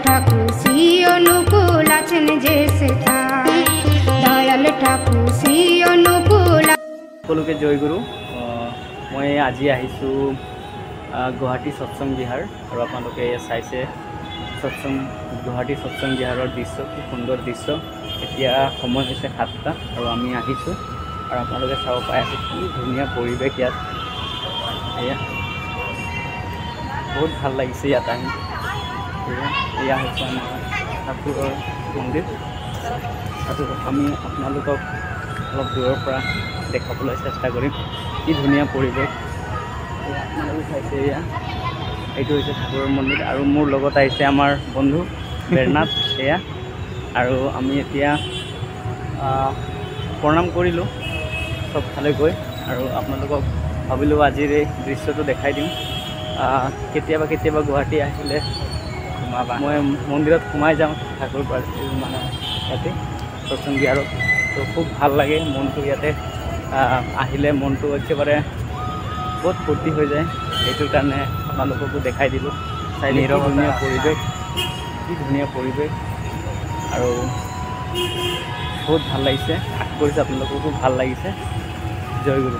ঠাকুৰ শ্ৰী অনুকূল আছেন যে সেথায়, দয়াল ঠাকুৰ শ্ৰী অনুকূল। সকলোকে জয়গুৰু। মই আজি আহিছোঁ গুৱাহাটী সৎসং বিহাৰ, আৰু আপোনালোকে চাইছে গুৱাহাটী সৎসং বিহাৰৰ দৃশ্য, খুব সুন্দৰ দৃশ্য। এতিয়া সময় হৈছে 7টা আৰু আমি আহিছোঁ, আৰু আপোনালোকে চাব পাই আছে কি ধুনীয়া পৰিৱেশ ইয়াত। এয়া বহুত ভাল লাগিছে ইয়াত আহি। এয়া হৈছে আমাৰ ঠাকুৰৰ মন্দিৰ, আৰু আমি আপোনালোকক অলপ দূৰৰ পৰা দেখাবলৈ চেষ্টা কৰিম কি ধুনীয়া পৰিৱেশ। আপোনালোকে চাইছে এয়া, এইটো হৈছে ঠাকুৰৰ মন্দিৰ, আৰু মোৰ লগত আহিছে আমাৰ বন্ধু বেৰনাথ। এয়া আৰু আমি এতিয়া প্ৰণাম কৰিলোঁ চবফালে গৈ, আৰু আপোনালোকক ভাবিলোঁ আজিৰ এই দৃশ্যটো দেখাই দিওঁ। কেতিয়াবা গুৱাহাটী আহিলে মই মন্দিৰত সোমাই যাওঁ, ঠাকুৰ মানে ইয়াতে সৎসং বিহাৰত। তো খুব ভাল লাগে মনটো, ইয়াতে আহিলে মনটো একেবাৰে বহুত ফূৰ্তি হৈ যায়। সেইটো কাৰণে আপোনালোককো দেখাই দিলোঁ। চাই ধুনীয়া পৰিৱেশ, কি ধুনীয়া পৰিৱেশ, আৰু বহুত ভাল লাগিছে। আশা কৰিছোঁ আপোনালোককো ভাল লাগিছে। জয় গুৰু।